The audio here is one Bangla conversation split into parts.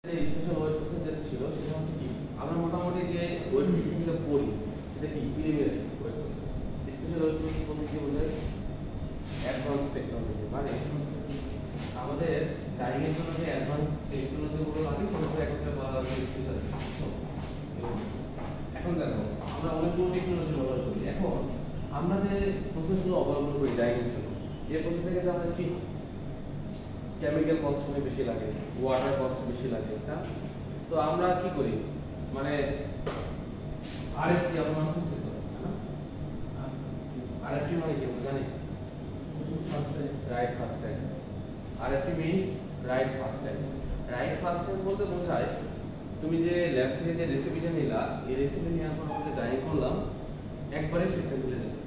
স্পেশাল ওয়েব প্রসেস যেটা ছিল সেটা হচ্ছে কি আমরা মোটামুটি যে ওয়েব প্রসেসিংটা পড়ি সেটা কি preliminary web process. Special web process বলতে কি বোঝায়? অ্যাডভান্স টেকনোলজি, মানে আমাদের ডাইং এর জন্য যে অ্যাডভান্স টেকনোলজিগুলো লাগে সেগুলো একটা বলা হয় স্পেশাল। এখন দেখো আমরা অনেকগুলো টেকনোলজি ব্যবহার করি। এখন আমরা যে প্রসেসগুলো অবলম্বন করি ডাইং এর জন্য, এই প্রসেস থেকে আমাদের কি কেমিক্যাল কস্ট অনেক বেশি লাগে, ওয়াটার কস্ট বেশি লাগে, না? তো আমরা কি করি, মানে আরএফটি আমরা মানুষ শুনছি তো, না? আরএফটি মানে কি আমরা জানি? Right first time. RFT means right first time. Right first time বলতে বোঝায় তুমি যে ল্যাব থেকে যে রেসিপিটা নিলা, এই রেসিপি নিয়ে আমরা আমাদের ডাইং করলাম, একবারে সেটা মিলে যাবে।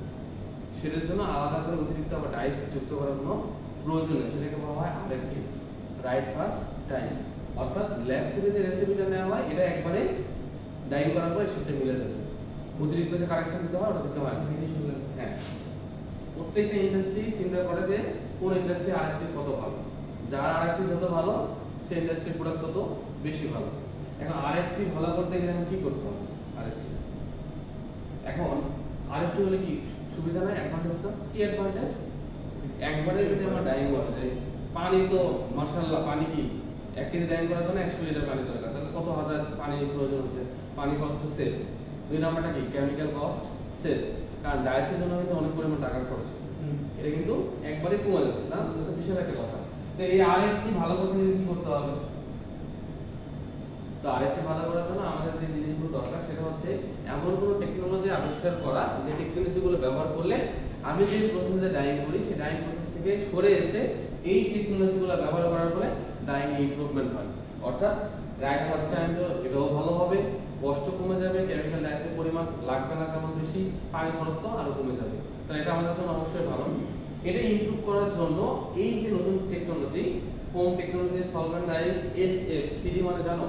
সেটার জন্য আলাদা করে অতিরিক্ত আবার ডাইস যুক্ত করার কোনো প্রয়োজন নেই। সেটাকে বলা হয় আরএফটি, রাইট ফার্স্ট টাইম। অর্থাৎ ল্যাব থেকে যে রেসিপিটা নেওয়া হয় এটা একবারে ডাইং করার পরে সেটা মিলে যাবে, অতিরিক্ত যে কারেকশন দিতে হয় ওটা দিতে হয় না। হ্যাঁ, প্রত্যেকটা ইন্ডাস্ট্রি চিন্তা করে যে কোন ইন্ডাস্ট্রি আরএফটি কত ভালো, যার আরএফটি যত ভালো সেই ইন্ডাস্ট্রির প্রোডাক্ট তত বেশি ভালো। এখন আরএফটি ভালো করতে গেলে কি করতে হবে? আরএফটি এখন আরএফটি হলে কি সুবিধা নাই, অ্যাডভান্টেজটা কি? অ্যাডভান্টেজ একবারে যদি আমরা ডাইং করা যায়, পানি তো মাশাআল্লাহ, পানি কি 1 কেজি ডাইং করার জন্য 100 লিটার পানি দরকার, তাহলে কত হাজার পানির প্রয়োজন হচ্ছে? পানি কস্ট সেভ। দুই নাম্বারটা কি? কেমিক্যাল কস্ট সেভ, কারণ ডাইসের জন্য কিন্তু অনেক পরিমাণ টাকা খরচ, এটা কিন্তু একবারে কমে যাচ্ছে, না? এটা বিশাল একটা কথা। তো এই আরএফটি ভালো করতে গেলে কি করতে হবে? তো আরেকটা ভালো করার জন্য আমাদের যে জিনিসগুলো দরকার সেটা হচ্ছে এমন কোনো টেকনোলজি আবিষ্কার করা যে টেকনোলজিগুলো ব্যবহার করলে আমি যে প্রসেসে ডাইং করি সেই ডাইং প্রসেস থেকে সরে এসে এই টেকনোলজিগুলো ব্যবহার করার পরে ডাইং ইমপ্রুভমেন্ট হয়। অর্থাৎ রাইট ফার্স্ট টাইম তো এটাও ভালো হবে, কষ্ট কমে যাবে, কেমিক্যাল ডাইসের পরিমাণ লাগবে না তেমন বেশি, পানি খরচ তো আরো কমে যাবে। তাহলে এটা আমাদের জন্য অবশ্যই ভালো। এটা ইমপ্রুভ করার জন্য এই যে নতুন technology, foam technology, solvent dyeing, SFCD মানে জানো?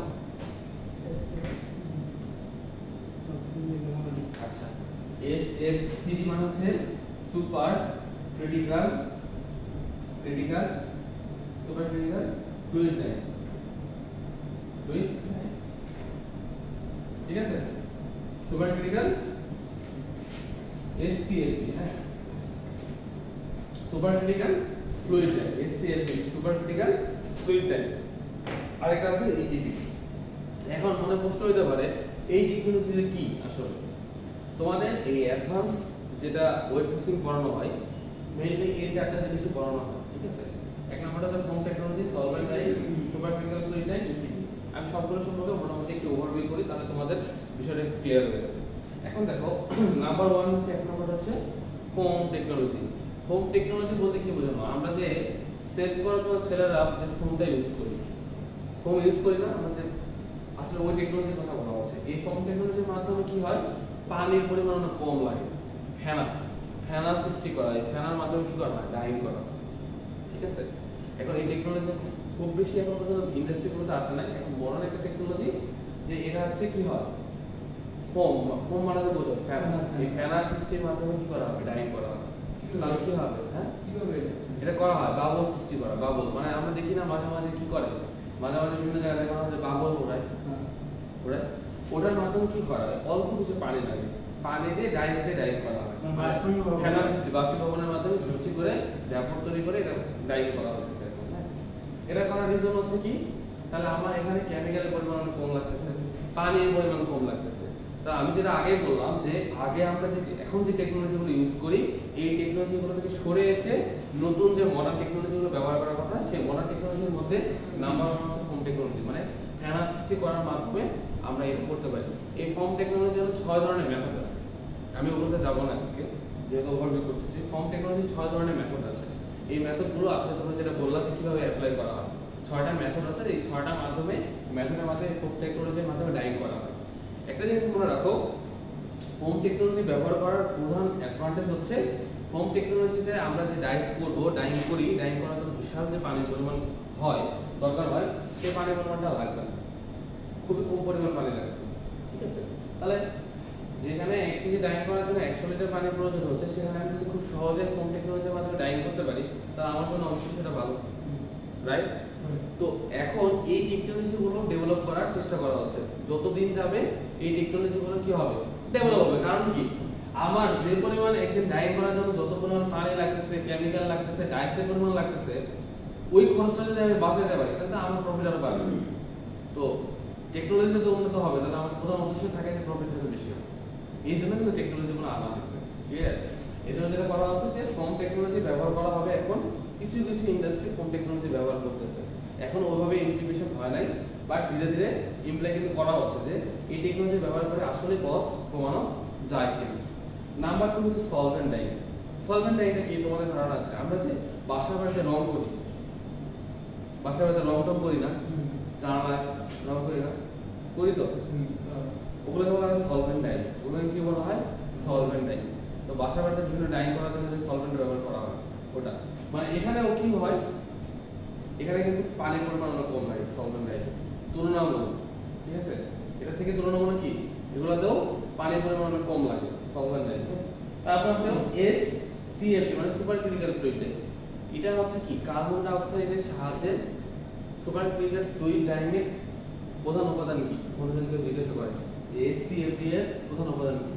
আচ্ছা, এসএফসিডি মানে হচ্ছে সুপার ক্রিটিক্যাল ফ্লুইড ডাইং। ঠিক আছে, সুপার ক্রিটিক্যাল এসসিএফপি, হ্যাঁ, super critical fluid dyeing, SCFP, super critical fluid dyeing. আরেকটা আছে ইজিপি। এখন মনে প্রশ্ন হতে পারে এই টেকনোলজি কি আসলে? তোমাদের এই অ্যাডভান্স যেটা ওয়েব প্রসেসিং পড়ানো হয়, মেইনলি এই চারটা জিনিসই পড়ানো হয়। ঠিক আছে, এক নম্বরটা হচ্ছে foam technology, solvent dyeing, super critical fluid dyeing, ইজিপি। আমি সবগুলো সম্পর্কে মোটামুটি একটু ওভারভিউ করি, তাহলে তোমাদের বিষয়টা ক্লিয়ার হয়ে যাবে। এখন দেখো, নাম্বার 1 হচ্ছে, এক নম্বর হচ্ছে ফোম টেকনোলজি। ফোম টেকনোলজি বলতে কি বোঝানো? আমরা যে সেভ করার জন্য ছেলেরা যে ফোমটা ইউজ করি, ফোম ইউজ করি না আমরা, যে আসলে ওই টেকনোলজির কথা বলা হচ্ছে। এই ফোম টেকনোলজির মাধ্যমে কি হয়, পানির পরিমাণ অনেক কম লাগে, ফেনা সৃষ্টি করা হয়, ফেনার মাধ্যমে কি করা হয়, ডাইং করা। ঠিক আছে, এখন এই টেকনোলজি খুব বেশি এখন পর্যন্ত ইন্ডাস্ট্রিগুলোতে আসে না। এখন মডার্ন একটা টেকনোলজি যে এটা হচ্ছে কি হয়, ফোম মানে তো বোঝো ফেনা, এই ফেনা সৃষ্টির মাধ্যমে কি করা হবে, ডাইং করা হবে। তাহলে কি হবে, হ্যাঁ, কিভাবে এটা করা হয়? বাবল সৃষ্টি করা। বাবল মানে আমরা দেখি না মাঝে মাঝে কি করে, মাঝে মাঝে বিভিন্ন জায়গায় দেখা হয় যে বাবল ওড়ায়, ওটার মাধ্যমে কি করা হয়, অল্প কিছু পানি লাগে, পানি দিয়ে ডাইস দিয়ে ডাইং করা হয়, ফেনা সৃষ্টি, বাষ্পীভবনের মাধ্যমে সৃষ্টি করে ভ্যাপর তৈরি করে এটা ডাইং করা হচ্ছে। এটা করার রিজন হচ্ছে কি, তাহলে আমার এখানে কেমিক্যালের পরিমাণ কম লাগতেছে, পানির পরিমাণ কম লাগতেছে। তা আমি যেটা আগে বললাম যে আগে আমরা যে এখন যে টেকনোলজিগুলো ইউজ করি, এই টেকনোলজিগুলো থেকে সরে এসে নতুন যে মডার্ন টেকনোলজিগুলো ব্যবহার করার কথা, সেই মডার্ন টেকনোলজির মধ্যে নাম্বার 1 হচ্ছে ফোম টেকনোলজি, মানে ফেনা সৃষ্টি করার মাধ্যমে আমরা এটা করতে পারি। এই ফোম টেকনোলজির 6 ধরনের মেথড আছে, আমি ওগুলোতে যাব না আজকে, যেহেতু ওভারভিউ করতেছি। ফোম টেকনোলজির 6 ধরনের মেথড আছে। এই মেথডগুলো আসলে তোমরা যেটা বললা যে কিভাবে অ্যাপ্লাই করা হয়, 6টা মেথড আছে। এই 6টা মেথডের মাধ্যমে ফোম টেকনোলজির মাধ্যমে ডাইং করা হয়। একটা জিনিস মনে রাখো, ফোম টেকনোলজি ব্যবহার করার প্রধান অ্যাডভান্টেজ হচ্ছে ফোম টেকনোলজিতে আমরা যে ডাইস করবো, ডাইং করার জন্য বিশাল যে পানির পরিমাণ হয়, দরকার হয়, সেই পানির পরিমাণটা লাগবে না, খুবই কম পরিমাণ পানি লাগবে। ঠিক আছে, তাহলে যেখানে 1 কেজি ডাইং করার জন্য 100 লিটার পানির প্রয়োজন হচ্ছে, সেখানে আমি যদি খুব সহজে ফোম টেকনোলজির মাধ্যমে ডাইং করতে পারি, তাহলে আমার জন্য অবশ্যই সেটা ভালো, রাইট? তো এখন এই টেকনোলজিগুলো ডেভেলপ চেষ্টা করা হচ্ছে। যতদিন যাবে এই টেকনোলজিগুলো কি হবে, ডেভেলপ হবে। কারণ কি, আমার যে পরিমাণ একদিন ডাই করার জন্য যত পরিমাণ পানি লাগতেছে, কেমিক্যাল লাগতেছে, ডাইসের পরিমাণ লাগতেছে, ওই খরচটা যদি আমি বাঁচাতে পারি তাহলে আমার প্রফিট আরো বাড়বে। তো টেকনোলজি যদি উন্নত হবে তাহলে আমার প্রধান উদ্দেশ্য থাকে যে প্রফিট যাতে বেশি হয়। এই জন্য কিন্তু টেকনোলজিগুলো আনা হচ্ছে। ক্লিয়ার? এই জন্য যেটা করা হচ্ছে যে ফোম টেকনোলজি ব্যবহার করা হবে। এখন কিছু কিছু ইন্ডাস্ট্রি ফোম টেকনোলজি ব্যবহার করতেছে। এখন ওইভাবে ইমপ্লিমেন্টেশন হয় নাই, বাট ধীরে ধীরে ইমপ্লাই কিন্তু করা হচ্ছে যে এই টেকনোলজি ব্যবহার করে আসলে কস্ট কমানো যায় কিনা। নাম্বার 2 হচ্ছে সলভেন্ট ডাই। সলভেন্ট ডাইটা কি তোমাদের ধারণা আছে? আমরা যে বাসা বাড়িতে রং করি, বাসা বাড়িতে রং টং করি না, জানালায় রং করি না, করি তো, ওগুলোকে বলা হয় সলভেন্ট ডাই। ওগুলোকে কি বলা হয়? Solvent die. তো বাসা বাড়িতে বিভিন্ন ডাই করার জন্য যে সলভেন্ট ব্যবহার করা হয় ওটা, মানে এখানেও কি হয়, এখানে কিন্তু পানির পরিমাণ অনেক কম হয় সলভেন্ট ডাই তুলনামূলক। ঠিক আছে, এটা থেকে তুলনামূলক কি এগুলোতেও পানির পরিমাণ অনেক কম লাগে সলভেন্ট ডাই। তারপর হচ্ছে SCFD মানে সুপার ক্রিটিক্যাল ফ্লুইড। এটা হচ্ছে কি কার্বন ডাই অক্সাইডের সাহায্যে সুপার ক্রিটিক্যাল ফ্লুইড ডাইংয়ের প্রধান উপাদান কি? কোনজন কেউ জিজ্ঞাসা করে SCFD এর প্রধান উপাদান কি?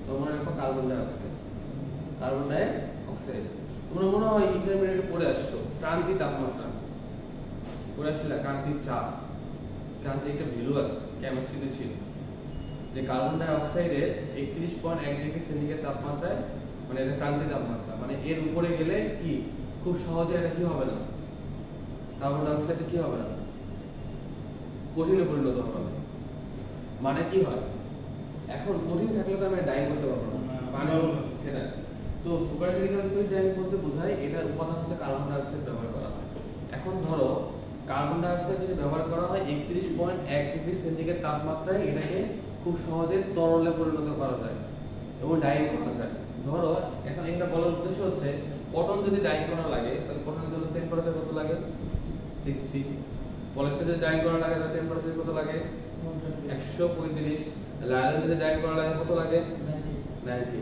তোমরা দেখো carbon die oxide. Carbon die oxide তোমরা মনে হয় ইন্টারমিডিয়েটে পড়ে আসছো ক্রান্তি তাপমাত্রা পড়ে আসলে, ক্রান্তির চাপ, ক্রান্তির একটা ভ্যালু আছে কেমিস্ট্রিতে ছিল যে কার্বন ডাই অক্সাইডের 31.1 ডিগ্রি সেন্টিগ্রেড তাপমাত্রায়, মানে এটা ক্রান্তি তাপমাত্রা, মানে এর উপরে গেলে কি খুব সহজে এটা কি হবে না, কার্বন ডাই অক্সাইড কি হবে না, কঠিনে পরিণত হবে না। মানে কি হয়, এখন কঠিন থাকলে তো আমি ডাই করতে পারবো না, পানি সেটা। তো সুপার ক্রিটিক্যাল ফ্লুইড ডাই বলতে বোঝায় এটার উপাদান হচ্ছে কার্বন ডাই অক্সাইড ব্যবহার করা হয়। এখন ধরো কার্বন ডাই অক্সাইড যদি ব্যবহার করা হয় 31.1 ডিগ্রি সেন্টিগ্রেড তাপমাত্রায়, এটাকে খুব সহজে তরলে পরিণত করা যায় এবং ডাই করা যায়। ধরো এখন এটা বলার উদ্দেশ্য হচ্ছে কটন যদি ডাই করা লাগে তাহলে কটনের জন্য টেম্পারেচার কত লাগে? 60। পলিস্টার যদি ডাই করা লাগে তাহলে টেম্পারেচার কত লাগে? 135। লাইলন যদি ডাই করা লাগে কত লাগে? 90।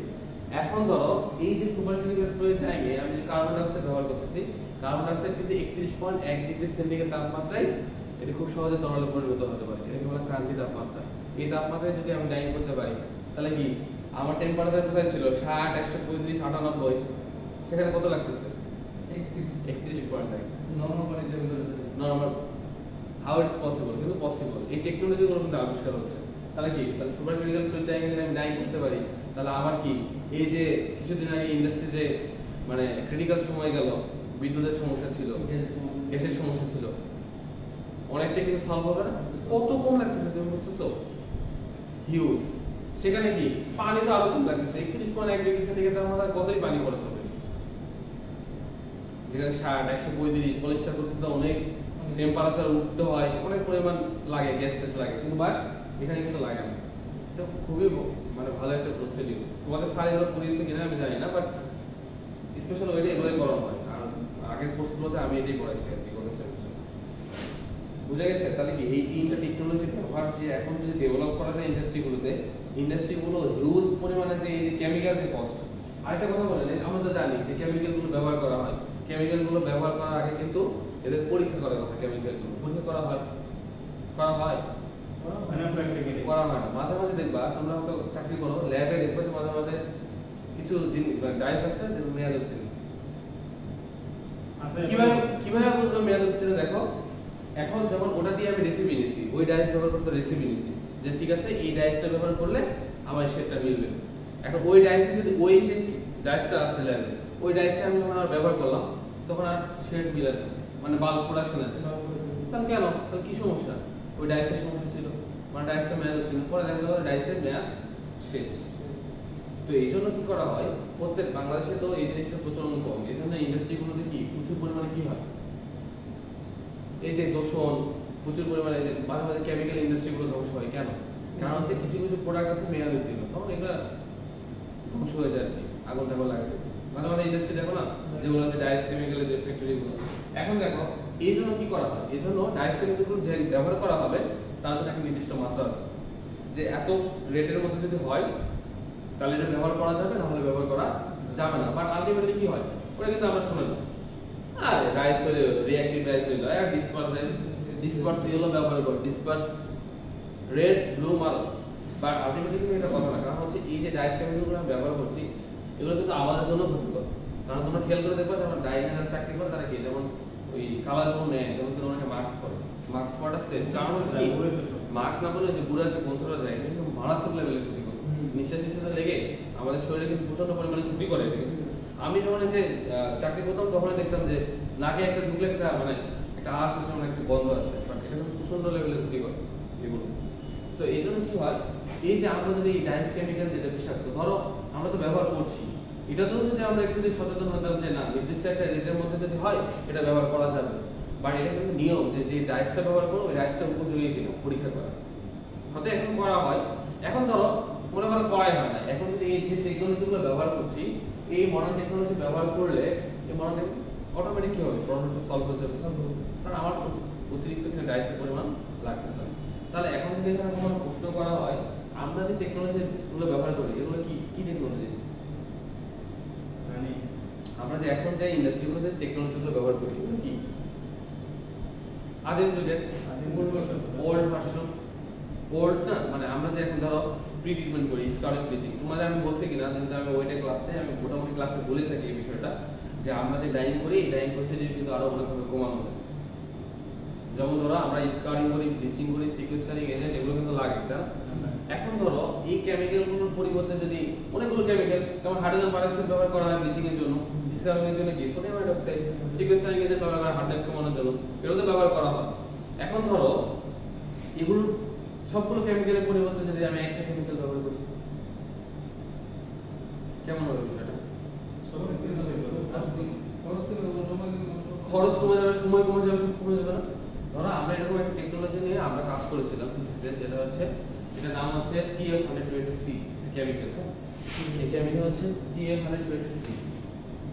এখন ধরো এই যে সুপার ক্রিটিক্যাল ফ্লুইড ডাইয়ে আমি যে কার্বন ডাই অক্সাইড ব্যবহার করতেছি, কার্বন ডাই অক্সাইড কিন্তু 31.1 ডিগ্রি সেন্টিগ্রেড তাপমাত্রায় এটা খুব সহজে তরলে পরিণত হতে পারে। এটাকে বলা ক্রান্তি তাপমাত্রা। এই তাপমাত্রায় যদি আমি ডাই করতে পারি তাহলে কি আমার টেম্পারেচার কোথায় ছিল 60, 135, 98, সেখানে কত লাগতেছে? 31.1। নরমাল হাউ ইটস পসিবল, কিন্তু পসিবল। এই টেকনোলজিগুলো কিন্তু আবিষ্কার হচ্ছে। তাহলে কি, তাহলে সুপার ক্রিটিক্যাল ফ্লুইড ডাইয়ে যদি আমি ডাই করতে পারি তাহলে আমার কি এই যে কিছুদিন আগে ইন্ডাস্ট্রিতে মানে ক্রিটিক্যাল সময় গেল, বিদ্যুতের সমস্যা ছিল, গ্যাসের সমস্যা ছিল, অনেকটা কিন্তু সলভ হবে না? কত কম লাগতেছে তুমি বুঝতেছো? হিউজ। সেখানে কি পানি তো আরো কম লাগতেছে, 31.1 ডিগ্রি সেন্টিগ্রেড তাপমাত্রায় কতই পানি খরচ হবে, যেখানে 60, 135 পলিস্টার করতে তো অনেক টেম্পারেচার উঠতে হয়, অনেক পরিমাণ লাগে, গ্যাস টেস লাগে, কিন্তু বাট এখানে কিন্তু লাগে না। এটা খুবই মানে ভালো একটা প্রসিডিউর। তোমাদের স্যার এগুলো পড়িয়েছে কিনা আমি জানি না, বাট স্পেশাল ওইটা এগুলোই করানো হয়। আর আগের কোর্সগুলোতে আমি এটাই পড়াইছি আর কি, কলেজ সেমিস্টারে। বুঝা গেছে? তাহলে কি এই তিনটা টেকনোলজি ব্যবহার যে এখন যদি ডেভেলপ করা যায় ইন্ডাস্ট্রিগুলোতে, ইন্ডাস্ট্রিগুলো হিউজ পরিমাণে যে এই যে কেমিক্যাল যে কস্ট। আরেকটা কথা বলেন, আমরা তো জানি যে কেমিক্যালগুলো ব্যবহার করা হয়, কেমিক্যালগুলো ব্যবহার করার আগে কিন্তু এদের পরীক্ষা করার কথা। কেমিক্যালগুলো পরীক্ষা করা হয়, করা হয় করা হয় না। মাঝে মাঝে দেখবা তোমরা হয়তো চাকরি করো, ল্যাবে দেখবে যে মাঝে মাঝে কিছু ডাইস আছে যেগুলো মেয়াদ উত্তীর্ণ। কিভাবে কিভাবে বুঝবো মেয়াদ উত্তীর্ণ? দেখো এখন যখন ওটা দিয়ে আমি রেসিপি নিছি, ওই ডাইস ব্যবহার করতে রেসিপি নিছি যে ঠিক আছে এই ডাইসটা ব্যবহার করলে আমার শেডটা মিলবে। এখন ওই ডাইসে যদি ওই যে ডাইসটা আছে ল্যাবে, ওই ডাইসটা আমি যখন আর ব্যবহার করলাম তখন আর শেড মিলে না, মানে বাল্ব প্রোডাকশন আছে। তাহলে কেন? তাহলে কি সমস্যা? ওই ডাইসের সমস্যা ছিল, মানে ডাইসটা মেয়াদ উত্তীর্ণ, পরে দেখা গেল ডাইসের মেয়াদ শেষ। তো এই জন্য কি করা হয়, প্রত্যেক বাংলাদেশে তো এই জিনিসটা প্রচলন কম, এই জন্য ইন্ডাস্ট্রিগুলোতে কি প্রচুর পরিমাণে কি হয়, এই যে দূষণ প্রচুর পরিমাণে, মাঝে মাঝে কেমিক্যাল ইন্ডাস্ট্রিগুলো ধ্বংস হয়। কেন? কারণ হচ্ছে কিছু কিছু প্রোডাক্ট আছে মেয়াদ উত্তীর্ণ, তখন এগুলো ধ্বংস হয়ে যায় আর কি, আগুন টাগুন লাগবে। মাঝে মাঝে ইন্ডাস্ট্রি দেখো না যেগুলো আছে ডাইস কেমিক্যালের যে ফ্যাক্টরিগুলো। এখন দেখো এই জন্য কি করা হয়, এই জন্য ডাইস কেমিক্যালগুলো যে ব্যবহার করা হবে তার জন্য একটা নির্দিষ্ট মাত্রা আছে, যে এত রেটের মধ্যে যদি হয় তাহলে এটা ব্যবহার করা যাবে, না হলে ব্যবহার করা যাবে না। বাট আলটিমেটলি কি হয়, ওটা কিন্তু আমরা শুনে না, আরে ডাইস হলে রিঅ্যাক্টিভ ডাইস হইলো আর ডিসপার্স হলো ব্যবহার করো, ডিসপার্স রেড ব্লু মারো, বাট আলটিমেটলি এটা কথা না। কারণ হচ্ছে এই যে ডাইস কেমিক্যালগুলো আমরা ব্যবহার করছি এগুলো কিন্তু আমাদের জন্য ক্ষতিকর। কারণ তোমরা খেয়াল করে দেখবে যখন ডাই যারা চাকরি করে তারা কি যেমন ওই কালার যখন নেয় যেমন কিন্তু অনেকে মাস্ক পরে, মাস্ক পরাটা সেফ। কারণ হচ্ছে কি মাস্ক না পরলে যে বুড়া যে বন্ধুরা যায় কিন্তু মারাত্মক লেভেলে ক্ষতি করে, নিঃশ্বাস নিঃশ্বাসে লেগে আমাদের শরীরে কিন্তু প্রচন্ড পরিমাণে ক্ষতি করে। আমি যখন যে চাকরি করতাম তখন দেখতাম যে নাকে একটা ঢুকলে একটা মানে একটা আশ আসে, মানে একটা গন্ধ আসে, বাট এটা কিন্তু প্রচন্ড লেভেলে ক্ষতি করে এগুলো। তো এই জন্য কি হয়, এই যে আমরা যদি এই ডাইস কেমিক্যাল যেটা বিষাক্ত, ধরো আমরা তো ব্যবহার করছি, এটা তো যদি আমরা একটু যদি সচেতন হতাম যে না নির্দিষ্ট একটা রেটের মধ্যে যদি হয় এটা ব্যবহার করা যাবে, বাট এটা কিন্তু নিয়ম যে যে ডাইসটা ব্যবহার করো ওই ডাইসটা উপযোগী কিনা পরীক্ষা করা হয়তো এখন করা হয়। এখন ধরো মনে করো করাই হয় না, এখন যদি এই যে টেকনোলজিগুলো ব্যবহার করছি, এই মডার্ন টেকনোলজি ব্যবহার করলে এই মডার্ন অটোমেটিক কি হবে, প্রবলেমটা সলভ হয়ে যাবে। কারণ আমার অতিরিক্ত কিন্তু ডাইসের পরিমাণ লাগতেছে না। তাহলে এখন যদি এখানে কোনো প্রশ্ন করা হয় আমরা যে টেকনোলজিগুলো ব্যবহার করি এগুলো কি কি টেকনোলজি, মানে আমরা যে এখন যে ইন্ডাস্ট্রিগুলোতে টেকনোলজিগুলো ব্যবহার করি এগুলো কি আদিম যুগের ওল্ড ভার্সন, ওল্ড না, মানে আমরা যে এখন ধরো প্রি ট্রিটমেন্ট করি স্কারিং ব্লিচিং, তোমাদের আমি বলছি কিনা কিন্তু আমি ওইটা ক্লাসে আমি মোটামুটি ক্লাসে বলে থাকি এই বিষয়টা যে আমরা যে ডাইং করি এই ডাইং প্রসিডিউর কিন্তু আরো অনেকভাবে কমানো যায়। যেমন ধরো আমরা স্কারিং করি, ব্লিচিং করি, সিকুয়েস্টারিং এজেন্ট এগুলো কিন্তু লাগে, তাই না? এখন ধরো এই কেমিক্যালগুলোর পরিবর্তে যদি অনেকগুলো কেমিক্যাল যেমন হাইড্রোজেন পারঅক্সাইড ব্যবহার করা হয় ব্লিচিং এর জন্য, স্কারিং এর জন্য কি সোডিয়াম হাইড্রোক্সাইড, সিকুয়েস্টারিং এজেন্ট ব্যবহার করা হার্ডনেস কমানোর জন্য, এগুলো ব্যবহার করা হয়। এখন ধরো এগুলো সবগুলো কেমিক্যালের পরিবর্তে যদি আমি একটা কেমিক্যাল ব্যবহার করি কেমন হবে বিষয়টা? খরচ কমে যাবে, সময় কমে যাবে, সব কমে যাবে না? ধরো আমরা এরকম একটা টেকনোলজি নিয়ে আমরা কাজ করেছিলাম থিসিসে, যেটা হচ্ছে এটার নাম হচ্ছে TF120C কেমিক্যাল। এই কেমিক্যাল হচ্ছে TF120C,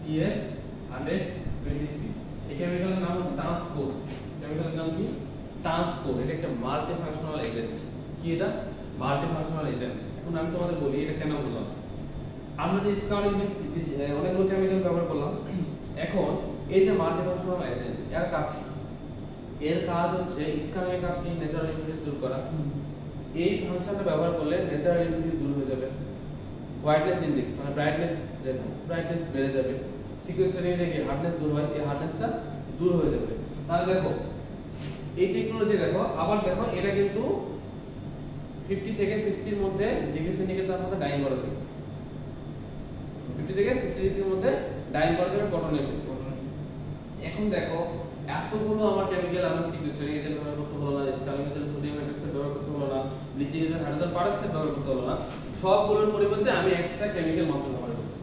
TF120C। এই কেমিক্যালের নাম হচ্ছে ট্রান্সপোর্ট। কেমিক্যালের নাম কি? ট্রান্সপোর্ট। এটা একটা মাল্টি ফাংশনাল এজেন্ট। কি এটা? Multi functional agent. এখন আমি তোমাদের বলি এটা কেন বললাম। আমরা যে স্কারিং অনেকগুলো কেমিক্যাল ব্যবহার করলাম, এখন এই যে মাল্টি ফাংশনাল এজেন্ট এর কাজ হচ্ছে স্কারিং এর কাজ কি ন্যাচারাল ইম্পিউরিটিস দূর করা। এই ফাংশনটা ব্যবহার করলে ন্যাচারাল ইম্পিউরিটিস দূর হয়ে যাবে, হোয়াইটনেস ইনডেক্স মানে ব্রাইটনেস বেড়ে যাবে, সিকুয়েস্টারিং এর যে হার্ডনেস দূর হয় এই হার্ডনেসটা দূর হয়ে যাবে। তাহলে দেখো এই টেকনোলজি দেখো, আবার দেখো এটা কিন্তু 50 থেকে 60 এর মধ্যে ডিগ্রি সেন্টিগ্রেড তাপমাত্রা ডাইং করা যায়। 50 থেকে 60 ডিগ্রির মধ্যে ডাইং করা যাবে কটনের। এখন দেখো এতগুলো আমার কেমিক্যাল আমরা সিকুয়েস্টারিং এজেন্ট ব্যবহার করতে হলো না, স্কারিং এজেন্ট সোডিয়াম হাইড্রোক্সাইড ব্যবহার করতে হলো না, ব্লিচিং এজেন্ট হাইড্রোজেন পারঅক্সাইড ব্যবহার করতে হলো না, সবগুলোর পরিবর্তে আমি একটা কেমিক্যাল মাত্র ব্যবহার করছি।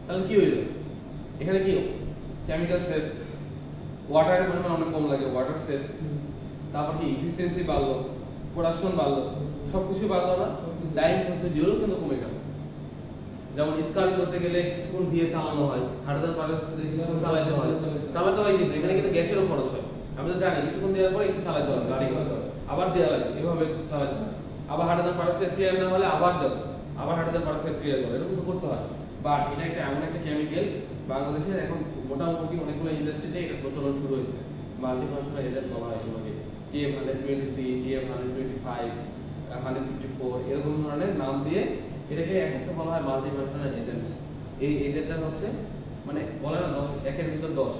তাহলে কি হইল? এখানে কি কেমিক্যাল সেভ, ওয়াটারের পরিমাণ অনেক কম লাগে, ওয়াটার সেভ, তারপর কি এফিসিয়েন্সি বাড়লো, প্রোডাকশন বাড়লো, সবকিছু বাড়লো না, ডাইং প্রসিডিউরও কিন্তু কমে গেল। যেমন স্কারিং করতে গেলে কিছুক্ষণ দিয়ে চালানো হয়, হাইড্রোজেন পারঅক্সাইড কিছুক্ষণ চালাতে হয় কিন্তু এখানে কিন্তু গ্যাসেরও খরচ হয়। আমি তো জানি কিছুক্ষণ দেওয়ার পরে একটু চালাতে হয়, গাড়ি আবার দেওয়া লাগে, এভাবে চালাতে হয়। আবার হাইড্রোজেন পারঅক্সাইড ক্লিয়ার না হলে আবার দেবো, আবার হাইড্রোজেন পারঅক্সাইড ক্লিয়ার করে, এরকম করতে হয়। বাট এটা একটা এমন একটা কেমিক্যাল বাংলাদেশের এখন মোটামুটি অনেকগুলো ইন্ডাস্ট্রিতে এটা প্রচলন শুরু হয়েছে। মাল্টি ফাংশনাল এজেন্ট বলা হয় এগুলোকে, TF120C, TF125, 154 এরকম ধরনের নাম দিয়ে এটাকে একটা বলা হয় মাল্টি ফাংশনাল এজেন্ট। এই এজেন্টটা হচ্ছে মানে বলে না 10 একের ভিতর 10,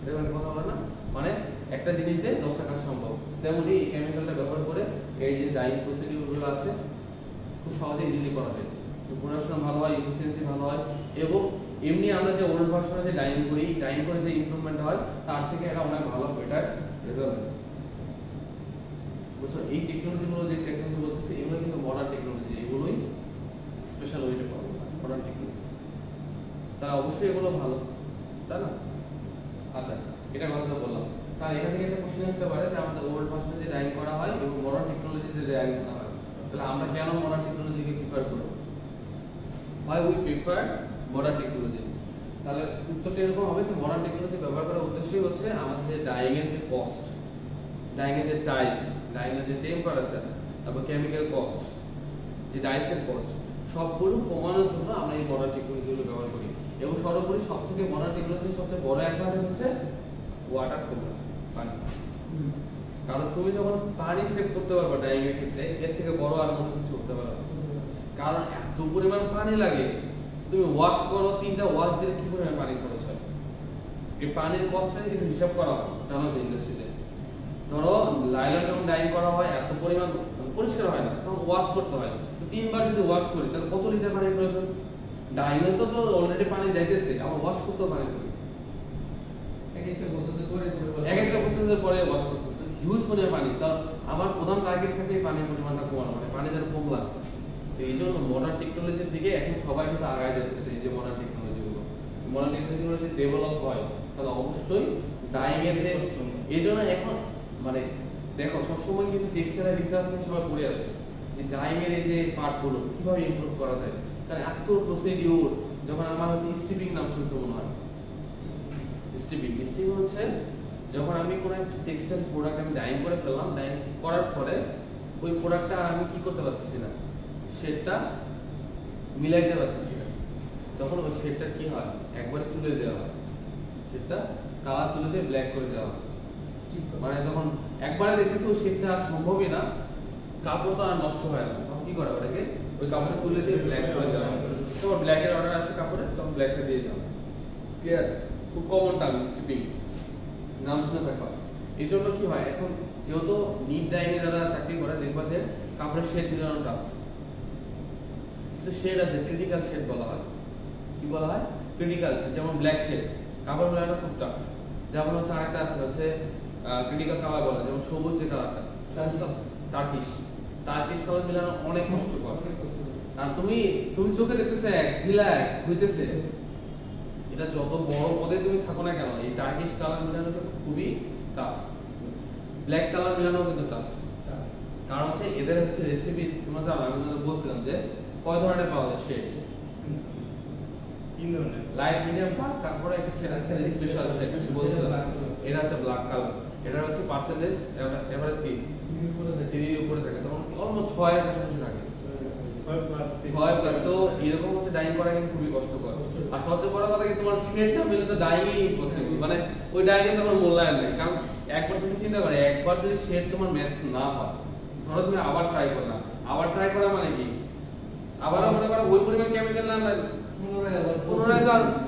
এরকম কথা বলে না, মানে একটা জিনিস দিয়ে 10টা কাজ সম্ভব। তেমনি এই কেমিক্যালটা ব্যবহার করে এই যে ডাইং প্রসিডিউরগুলো আছে খুব সহজে ইজিলি করা যায়, প্রোডাকশন ভালো হয়, এফিসিয়েন্সি ভালো হয়, এবং এমনি আমরা যে ওল্ড ভার্সনে যে ডাইং করি, ডাইং করে যে ইমপ্রুভমেন্ট হয় তার থেকে এটা অনেক ভালো বেটার রেজাল্ট হয়। বুঝছো? এই টেকনোলজিগুলো যে টেকনোলজি বলতেছি এগুলো কিন্তু মডার্ন টেকনোলজি, এগুলোই স্পেশাল ওয়েটে পাবো মডার্ন টেকনোলজি। তাহলে অবশ্যই এগুলো ভালো, তাই না? আচ্ছা, এটা কথা বললাম। তাহলে এখান থেকে একটা কোশ্চেন আসতে পারে যে আমাদের ওল্ড ভার্সনে যে ডাইং করা হয় এবং মডার্ন টেকনোলজিতে যে ডাইং করা হয়, তাহলে আমরা কেন মডার্ন টেকনোলজিকে প্রিফার করব? Why we prefer modern technology? তাহলে উত্তরটা এরকম হবে যে মডার্ন টেকনোলজি ব্যবহার করার উদ্দেশ্যই হচ্ছে আমাদের যে ডাইং এর যে কস্ট, ডাইং এর যে টাইম, ডাইং এর যে টেম্পারেচার, তারপর কেমিক্যাল কস্ট, যে ডাইসের কস্ট, সবগুলো কমানোর জন্য আমরা এই মডার্ন টেকনোলজিগুলো ব্যবহার করি। এবং সর্বোপরি সবথেকে মডার্ন টেকনোলজির সবচেয়ে বড় অ্যাডভান্টেজ হচ্ছে ওয়াটার কুলার, পানি। কারণ তুমি যখন পানি সেভ করতে পারবে ডাইং এর ক্ষেত্রে এর থেকে বড় আর কোনো কিছু করতে পারবে না। কারণ এত পরিমাণ পানি লাগে, তুমি ওয়াশ করো 3টা ওয়াশ দিলে কি পরিমাণ পানি খরচ হয়, এই পানির কস্টটা কিন্তু হিসাব করা হয় জানো তো ইন্ডাস্ট্রিতে। ধরো লাইলন যখন ডাইং করা হয় এত পরিমাণ পরিষ্কার হয় না, তখন ওয়াশ করতে হয়, তো 3বার যদি ওয়াশ করি তাহলে কত লিটার পানির প্রয়োজন? ডাইংয়ে তো অলরেডি পানি যাইতেছে, আবার ওয়াশ করতেও পানি লাগে, এক একটা প্রসেসের পরে ওয়াশ করতে হিউজ পরিমাণ পানি। তো আমার প্রধান টার্গেট থাকে পানির পরিমাণটা কমানো, মানে পানি যেন কম লাগে। তো এই জন্য মডার্ন টেকনোলজির দিকে এখন সবাই কিন্তু আগায় যাচ্ছে। এই যে মডার্ন টেকনোলজিগুলো যদি ডেভেলপ হয় তাহলে অবশ্যই ডাইং এর যে, এই জন্য এখন মানে দেখো সবসময় কিন্তু টেক্সটাইল রিসার্চ নিয়ে সবাই পড়ে আছে যে ডাইং এর এই যে পার্টগুলো কিভাবে ইমপ্রুভ করা যায়। কারণ এত প্রসিডিউর, যখন আমার হচ্ছে স্টিপিং নাম শুনতে মনে হয়, স্টিপিং হচ্ছে যখন আমি কোনো একটা টেক্সটাইল প্রোডাক্ট আমি ডাইং করে ফেললাম, ডাইং করার পরে ওই প্রোডাক্টটা আমি কি করতে পারতেছি না, শেডটা মিলাইতে পারতেছি না, তখন ওই শেডটা কি হয় একবার তুলে দেওয়া হয়, শেডটা কালার তুলে দিয়ে ব্ল্যাক করে দেওয়া হয়। মানে যখন একবারে দেখতেছি ওই শেডটা আর সম্ভবই না, কাপড় তো আর নষ্ট হয় না, তখন কি করে ওটাকে ওই কাপড়টা তুলে দিয়ে ব্ল্যাক করে দেওয়া হয়। তখন ব্ল্যাকের অর্ডার আসে কাপড়ে, তখন ব্ল্যাকটা দিয়ে দেওয়া হয়। ক্লিয়ার? খুব কমন টার্ম স্ট্রিপিং, নাম শুনে থাকা। এই জন্য কি হয় এখন যেহেতু নিট ডাইং এ যারা চাকরি করে দেখবা যে কাপড়ের শেড মিলানো টাফ। কিছু শেড আছে ক্রিটিক্যাল শেড বলা হয়, কি বলা হয় ক্রিটিক্যাল শেড, যেমন ব্ল্যাক শেড কাপড় মেলানো খুব টাফ। যেমন হচ্ছে আরেকটা আছে হচ্ছে ক্রিটিক্যাল কালার বলা, যেমন সবুজ যে কালারটা টার্কিশ কালার মেলানো অনেক কষ্টকর। আর তুমি চোখে দেখতেছে এক ঢিলা এক হইতেছে, এটা যত বড় পদে তুমি থাকো না কেন এই টার্কিশ কালার মেলানো খুবই টাফ। ব্ল্যাক কালার মেলানো কিন্তু টাফ, কারণ হচ্ছে এদের হচ্ছে রেসিপি তোমরা জানো, আমি বলছিলাম যে কয় ধরনের পাওয়া যায় শেড, 3 ধরনের, লাইট মিডিয়াম ডার্ক, তারপরে একটা শেড আছে স্পেশাল শেড বলছিলাম, এটা হচ্ছে ব্ল্যাক কালার, এটা হচ্ছে পার্সেন্টেজ এভারেজ কি 3 উপরে থাকে, তখন অলমোস্ট 6 এর কাছাকাছি থাকে, 6+। তো এরকম হচ্ছে ডাইং করা কিন্তু খুবই কষ্টকর। আর সবচেয়ে বড় কথা কি তোমার শেডটা মিলে তো ডাইংই ইম্পসিবল, মানে ওই ডাইংয়ে তোমার মূল্যায়ন নেই। কারণ একবার তুমি চিন্তা করো, একবার যদি শেড তোমার ম্যাচ না হয়, ধরো তুমি আবার ট্রাই করলা, আবার ট্রাই করা মানে কি আবার মনে করো ওই পরিমাণ কেমিক্যাল না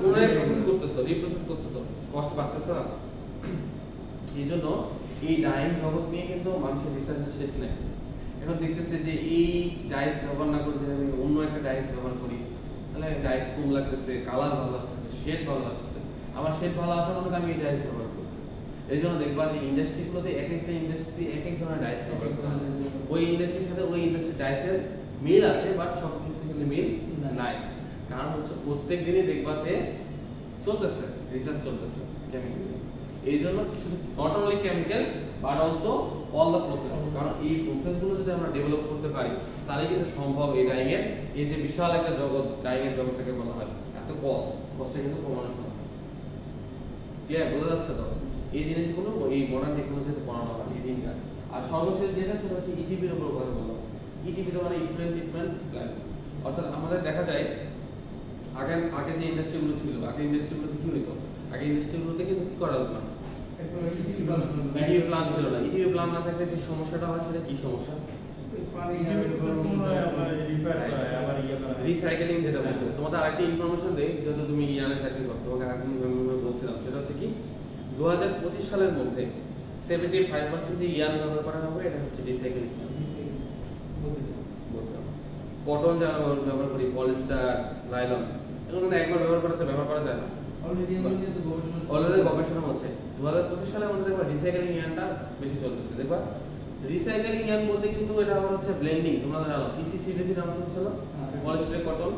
পুনরায় প্রসেস করতেছো, রিপ্রসেস করতেছো, কষ্ট বাড়তেছে না। এই জন্য এই ডাইং জগৎ নিয়ে কিন্তু মানুষের রিসার্চের শেষ নেই। এখন দেখতেছে যে এই ডাইস ব্যবহার না করে যদি আমি অন্য একটা ডাইস ব্যবহার করি তাহলে ডাইস কম লাগতেছে, কালার ভালো আসতেছে, শেড ভালো আসতেছে, আমার শেড ভালো আসার মধ্যে আমি এই ডাইস ব্যবহার করি। এই জন্য দেখবা যে ইন্ডাস্ট্রিগুলোতে এক একটা ইন্ডাস্ট্রি এক এক ধরনের ডাইস ব্যবহার করে, ওই ইন্ডাস্ট্রির সাথে ওই ইন্ডাস্ট্রির ডাইসের মিল আছে, বাট সব কিছু মিল নাই। কারণ হচ্ছে প্রত্যেক দিনই দেখবা যে চলতেছে রিসার্চ চলতেছে কেমিক্যাল, এই জন্য শুধু not only chemical but also all the process. কারণ এই প্রসেসগুলো যদি আমরা ডেভেলপ করতে পারি তাহলে কিন্তু সম্ভব এই ডাইং এর এই যে বিশাল একটা জগৎ, ডাইং এর জগৎটাকে বলা হয়, এত কষ্টে কিন্তু কমানো সম্ভব। ক্লিয়ার? বোঝা যাচ্ছে তো? এই জিনিসগুলো এই মডার্ন টেকনোলজিতে পড়ানো হয় এই দিনটা। আর সর্বশেষ যেটা সেটা হচ্ছে ইটিপির উপর কথা বললাম। ইটিপি মানে ইফ্লুয়েন্ট ট্রিটমেন্ট প্ল্যান, অর্থাৎ আমাদের দেখা যায় আগে যে ইন্ডাস্ট্রিগুলো ছিল, আগে ইন্ডাস্ট্রিগুলোতে কি হইতো, আগে ইন্ডাস্ট্রিগুলোতে কিন্তু কি করা হতো না, ইটিপি প্ল্যান ছিল না। ইটিপি প্ল্যান না থাকলে যে সমস্যাটা হয় সেটা কি সমস্যা, রিসাইকেলিং। যেটা বলছে তোমাদের আরেকটা ইনফরমেশন দেই, যেহেতু তুমি ইয়ানে চাকরি করো, তোমাকে আমি বলছিলাম সেটা হচ্ছে কি 2025 সালের মধ্যে 75% যে ইয়ান ব্যবহার করা হবে এটা হচ্ছে রিসাইকেলিং। কটন যারা ব্যবহার করি, পলিস্টার, নাইলন, এগুলো কিন্তু একবার ব্যবহার করা যায় না, অলরেডি গবেষণা হচ্ছে। 2025 সালের মধ্যে দেখবা রিসাইকেলিং ইয়ানটা বেশি চলতেছে। দেখবা রিসাইকেলিং ইয়ান বলতে কিন্তু এটা আবার হচ্ছে ব্লেন্ডিং, তোমরা জানো পিসিসিবিসি নাম শুনছিল, পলিস্টার কটন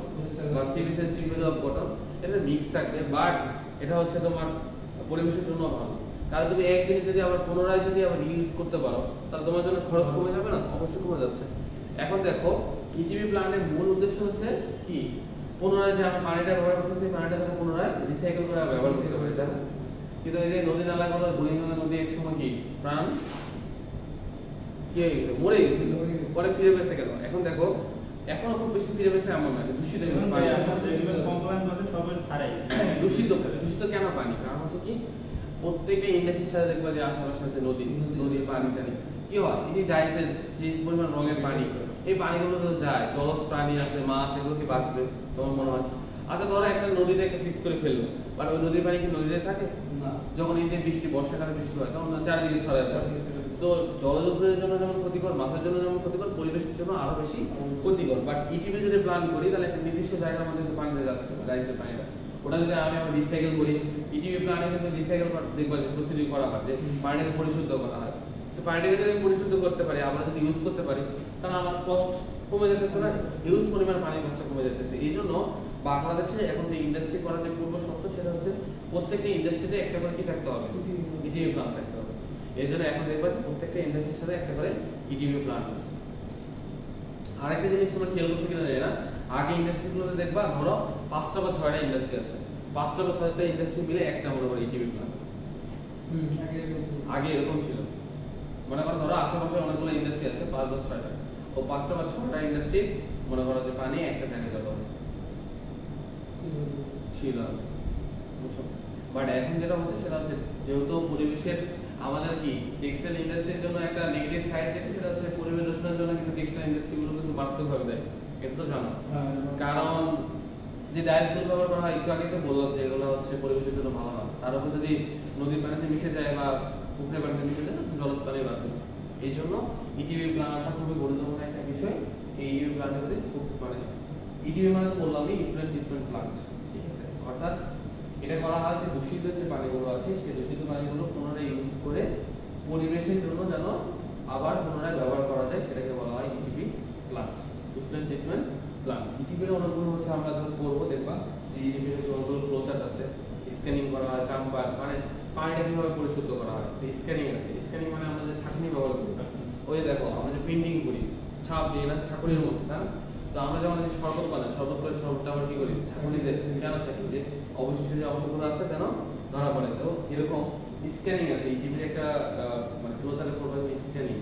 বা সিবিসি সিবিল অফ কটন, এটা মিক্স থাকবে, বাট এটা হচ্ছে তোমার পরিবেশের জন্য ভালো। কারণ তুমি এক জিনিস যদি আবার পুনরায় যদি আবার ইউজ করতে পারো তাহলে তোমার জন্য খরচ কমে যাবে না? অবশ্যই কমে যাচ্ছে। এখন দেখো ইটিপি প্ল্যান্টের মূল উদ্দেশ্য হচ্ছে কি, পুনরায় যে আমরা পানিটা ব্যবহার করতেছি পানিটা যেন পুনরায় রিসাইকেল করে ব্যবহার করতে পারি, তাই না? কিন্তু এই যে নদী নালাগুলো, বুড়িগঙ্গা নদী এক সময় কি প্রাণ কি হয়ে গেছে, মরে গেছিল, পরে ফিরে পেয়েছে কেন? এখন দেখো এখনো খুব বেশি ফিরে পেয়েছে এমন না, দূষিত দূষিত কেন পানি? কারণ হচ্ছে কি প্রত্যেকটা ইন্ডাস্ট্রির সাথে দেখবা যে আশেপাশে আছে নদী পানি টানি কি হয় এই যে ডাইসের যে পরিমাণ রঙের পানি এই পানিগুলো তো যায় জলজ প্রাণী আছে মাছ এগুলো কি বাঁচবে তোমার মনে হয়? আচ্ছা ধরো একটা নদীতে একটা ফিক্স করে ফেললো বাট ওই নদীর পানি কি নদীতে থাকে না। যখন এই যে বৃষ্টি বর্ষাকালে বৃষ্টি হয় তখন চারিদিকে ছড়ায় যায়। তো জলজীবের জন্য যেমন ক্ষতিকর মাছের জন্য যেমন ক্ষতিকর পরিবেশের জন্য আরো বেশি ক্ষতিকর। বাট ইটিভি যদি প্ল্যান করি তাহলে একটা নির্দিষ্ট জায়গার মধ্যে তো পানিতে যাচ্ছে ডাইসের পানিটা ওটা যদি আমি আবার রিসাইকেল করি ইটিভি প্ল্যানে কিন্তু রিসাইকেল দেখবা যে প্রসিডিউর করা হয় যে পানিটাকে পরিশুদ্ধ করা হয়। তো পানিটাকে যদি পরিশুদ্ধ করতে পারি আমরা যদি ইউজ করতে পারি তাহলে আমার কস্ট কমে যেতেছে না ইউজ পরিমাণ পানি কষ্ট কমে যেতেছে। এই জন্য বাংলাদেশে এখন যে ইন্ডাস্ট্রি করার যে পূর্ব শর্ত সেটা হচ্ছে প্রত্যেকটা ইন্ডাস্ট্রিতে একটা করে কি থাকতে হবে ইটিভি প্ল্যান্ট থাকতে হবে। এই জন্য এখন দেখবা প্রত্যেকটা ইন্ডাস্ট্রির সাথে একটা করে ইটিভি প্ল্যান্ট আছে। আরেকটা জিনিস তোমরা খেয়াল করছো কিনা জানি না আগে ইন্ডাস্ট্রিগুলোতে দেখবা ধরো 5টা বা 6টা ইন্ডাস্ট্রি আছে 5টা বা 6টা ইন্ডাস্ট্রি মিলে একটা মনে করো ইটিভি প্ল্যান্ট আছে। আগে এরকম ছিল মনে করো ধরো আশেপাশে অনেকগুলো ইন্ডাস্ট্রি আছে 5 বা 6টা ও 5টা বা 6টা ইন্ডাস্ট্রি মনে করো যে পানি একটা জায়গায় জড়ো ছিল বুঝছো। বাট এখন যেটা হচ্ছে সেটা হচ্ছে যেহেতু পরিবেশের আমাদের কি টেক্সটাইল ইন্ডাস্ট্রির জন্য একটা নেগেটিভ সাইড যেটা সেটা হচ্ছে পরিবেশ দূষণের জন্য কিন্তু টেক্সটাইল ইন্ডাস্ট্রিগুলো কিন্তু মারাত্মকভাবে দেয় এটা তো জানো। কারণ যে ডাইসগুলো ব্যবহার করা হয় একটু আগে তো বললাম যে এগুলো হচ্ছে পরিবেশের জন্য ভালো না তার উপর যদি নদীর পানিতে মিশে যায় বা পুকুরের পানিতে মিশে যায় জলজ প্রাণী বাঁচবে। এই জন্য ইটিভি প্ল্যান্টটা খুবই গুরুত্বপূর্ণ একটা বিষয়। এই ইটিভি প্ল্যান্টে খুব মানে ইটিভি মানে বললামই ইফ্লুয়েন্ট ট্রিটমেন্ট প্ল্যান্ট ঠিক আছে। অর্থাৎ এটা করা হয় যে দূষিত যে পানিগুলো আছে সেই দূষিত পানিগুলো পুনরায় ইউজ করে পরিবেশের জন্য যেন আবার পুনরায় ব্যবহার করা যায় সেটাকে বলা হয় ETP plant effluent treatment plant. ইটিভির অনেকগুলো হচ্ছে আমরা যখন করবো দেখবা যে ইটিভির যতগুলো ফ্লোচার্ট আছে স্ক্যানিং করা হয় চাম্পার মানে পানিটা কিভাবে পরিশুদ্ধ করা হয় স্ক্যানিং আছে। স্ক্যানিং মানে আমরা যে ছাঁকনি ব্যবহার করি ওই দেখো আমরা যে প্রিন্টিং করি ছাপ দিই না ছাঁকুনির মধ্যে না তো আমরা যখন যে শরবত বানাই শরবত করে শরবতটা আবার কি করি ছাঁকুনিতে কেন ছাঁকি যে অবশিষ্ট যে অংশগুলো আছে যেন ধরা পড়ে। তো এরকম স্ক্যানিং আছে ইটিভির একটা মানে ফ্লোচার্টের করবে স্ক্যানিং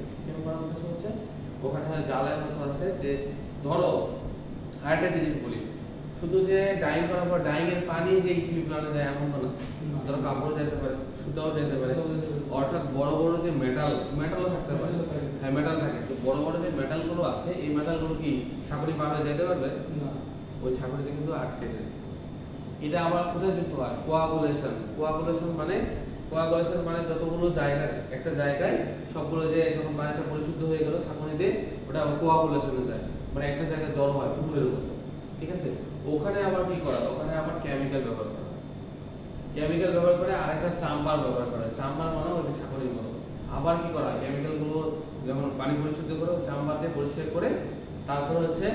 করার উদ্দেশ্য হচ্ছে ওখানে জালের মতো আছে যে ধরো আরেকটা জিনিস বলি শুধু যে ডাইং করার পর ডাইং এর পানি যে ইটিভি প্ল্যান্টে যায় এমন না ধরো কাপড় যেতে পারে সুতাও যেতে পারে অর্থাৎ বড় বড় যে মেটালও থাকতে পারে হ্যাঁ মেটাল থাকে। তো বড় বড় যে মেটালগুলো আছে এই মেটালগুলো কি ছাকনি পার হয়ে যেতে পারবে না ওই ছাকনিতে কিন্তু আটকে যায়। এটা আবার কোথায় যুক্ত হয় কোয়াগুলেশন মানে যতগুলো জায়গা একটা জায়গায় সবগুলো যে যখন পানিটা পরিশুদ্ধ হয়ে গেল ছাকনিতে ওটা কোয়াগুলেশনে যায় মানে একটা জায়গায় জল হয় পুকুরের মতো ঠিক আছে। ওখানে আবার কি করা ওখানে আবার কেমিক্যাল ব্যবহার করে আরেকটা চাম্বার ব্যবহার করা চাম্বার মানে ওই ছাকনির মতো আবার কি করা কেমিক্যাল গুলো যখন পানি পরিশুদ্ধ করে চাম্বার দিয়ে পরিষ্কার করে তারপর হচ্ছে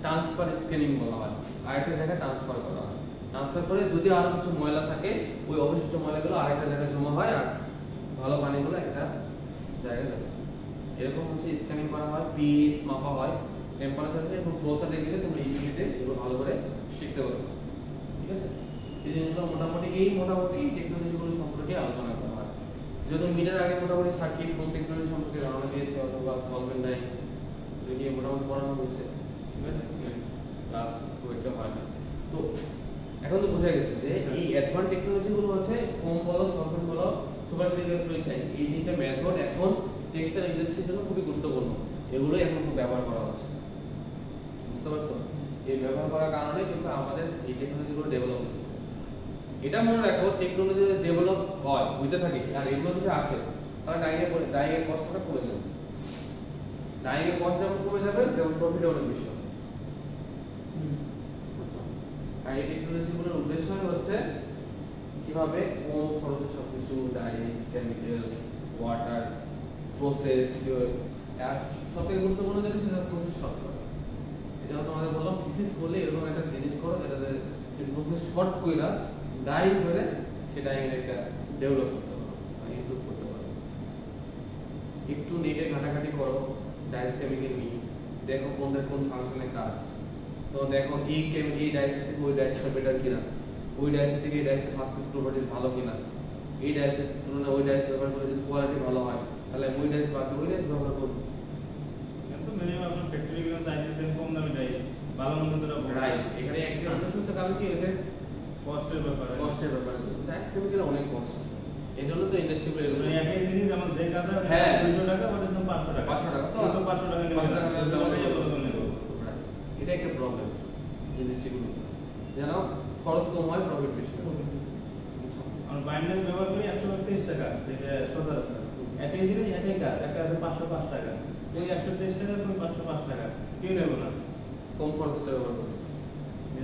ট্রান্সফার স্ক্যানিং বলা হয় আরেকটা জায়গায় ট্রান্সফার করা হয়। ট্রান্সফার করে যদি আরো কিছু ময়লা থাকে ওই অবশিষ্ট ময়লাগুলো আরেকটা জায়গায় জমা হয় আর ভালো পানিগুলো একটা জায়গায় যাবে। এরকম হচ্ছে স্ক্যানিং করা হয় পিএইচ মাপা হয় টেম্পারেচার এবং ফ্লোচার্টে গেলে তোমরা ইজিতে এগুলো ভালো করে শিখতে পারবে ঠিক আছে। এই জিনিসগুলো মোটামুটি টেকনোলজিগুলো সম্পর্কে আলোচনা করা হয়। যেহেতু মিটার আগে মোটামুটি সার্কিট ফোন টেকনোলজি সম্পর্কে ধারণা দিয়েছে অথবা সলভেন্ট ডাইং নিয়ে মোটামুটি পড়ানো হয়েছে ঠিক আছে ক্লাস খুব একটা হয় না। তো এখন তো বোঝা গেছে যে এই অ্যাডভান্স টেকনোলজিগুলো হচ্ছে ফোম বলো সলভেন্ট বলো সুপার ক্রিটিক্যাল ফ্লুইড ডাইং এই তিনটা মেথড এখন টেক্সটাইল ইন্ডাস্ট্রির জন্য খুবই গুরুত্বপূর্ণ। এগুলো এখন খুব ব্যবহার করা হচ্ছে বুঝতে পারছো। এই ব্যবহার করার কারণে কিন্তু আমাদের এই টেকনোলজিগুলো ডেভেলপ হচ্ছে। এটা মনে রাখো টেকনোলজি যদি ডেভেলপ হয় হইতে থাকে আর এগুলো যদি আসে তাহলে ডাইংয়ের কস্টটা কমে যাবে। ডাইংয়ের কস্ট যেমন কমে যাবে তেমন প্রফিট অনেক বেশি হবে। আর এই টেকনোলজিগুলোর উদ্দেশ্য হচ্ছে কিভাবে কম খরচে সবকিছু ডাইস কেমিক্যাল ওয়াটার প্রসেস আর সবথেকে গুরুত্বপূর্ণ জিনিস সেটা প্রসেস শর্ট করা। এই জন্য তোমাদের বললাম থিসিস করলে এরকম একটা জিনিস করো যেটাতে প্রসেস শর্ট কইরা ডাই করে সেটা একটা ডেভেলপ করতে পারো ইমপ্রুভ করতে পারো। একটু নেটে ঘাটাঘাটি করো ডাইস কেমিক্যাল নিয়ে দেখো কোনটা কোন ফাংশনে কাজ। তো দেখো এই ডাইস থেকে ওই ডাইসটা বেটার কিনা ওই ডাইস থেকে এই ডাইসের ফাস্টেস্ট প্রপার্টিজ ভালো কিনা এই ডাইসের তুলনায় ওই ডাইস ব্যবহার করে যদি কোয়ালিটি ভালো হয় তাহলে ওই ডাইস বাদ ওই ডাইস ব্যবহার করবো। কিন্তু মিনিমাম আপনার ফ্যাক্টরি গুলো চাইছেন কম দামে ডাইস ভালো মন্দটা রাইট এখানে একটা আন্ডারস্ট্যান্ড কারণ কি হয়েছে কষ্টের ব্যাপার ডাইস কেমিক্যাল অনেক কষ্ট আছে এই জন্য তো ইন্ডাস্ট্রি গুলো এরকম। মানে একই জিনিস যেমন যে কাজে হ্যাঁ। 200 টাকা ওটার দাম 500 টাকা। 500 টাকা তো তো 500 টাকা নেবে 500 না। টাকা নেবে না। তোমাকে যত দাম নেবে। এটা একটা প্রবলেম ইন্ডাস্ট্রি গুলো, যেন খরচ কম হয়, প্রফিট বেশি হয়। আমরা বাইন্ডার ব্যবহার করি 130 টাকা, যেটা সচরাচর। একই জিনিস একই কাজ, একটা আছে 505 টাকা। ওই 130 টাকা তুমি 505 টাকা। কেউ নেবে না। কম খরচে ব্যবহার করতেছে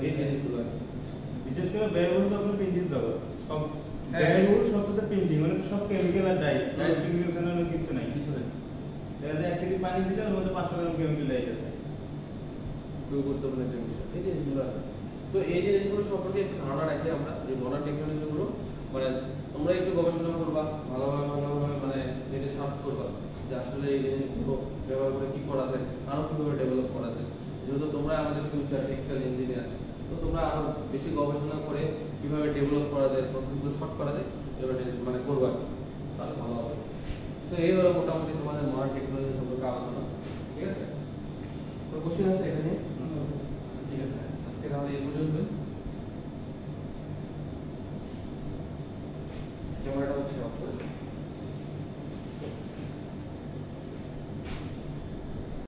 এই জিনিসগুলো। বিশেষ করে ব্যয়বহুল তো আপনার প্রিন্টিং জগৎ। সব হ্যাঁ। ব্যয়বহুল সবচেয়ে প্রিন্টিং, মানে তো সব কেমিক্যাল আর ডাইস। ডাইস কেমিক্যাল ছাড়া অন্য কিছু নাই। কিছু নেই, দেখা যায় 1 কেজি পানি দিলে ওর মধ্যে 500 গ্রাম কেমিক্যাল ডাইস আছে। খুব গুরুত্বপূর্ণ একটা বিষয় এই জিনিসগুলো। সো এই জিনিসগুলো সম্পর্কে একটু ধারণা রাখলে আমরা যে মডার্ন টেকনোলজি গুলো, মানে তোমরা একটু গবেষণা করবা, ভালোভাবে মানে নেটে সার্চ করবা যে আসলে এই জিনিসগুলো ব্যবহার করে কি করা যায়, আরো কিভাবে ডেভেলপ করা যায়। যেহেতু তোমরা আমাদের ফিউচার টেক্সটাইল ইঞ্জিনিয়ার, তো তোমরা আরো বেশি গবেষণা করে কিভাবে ডেভেলপ করা যায়, প্রসেসগুলো শর্ট করা যায়, এভাবে মানে করবা, তাহলে ভালো হবে। সো এই হলো মোটামুটি তোমাদের মডার্ন টেকনোলজি সম্পর্কে আলোচনা। ঠিক আছে, কোনো কোশ্চেন আছে এখানে? ঠিক আছে, আজকে তাহলে এই পর্যন্তই। ক্যামেরাটা হচ্ছে অফ করে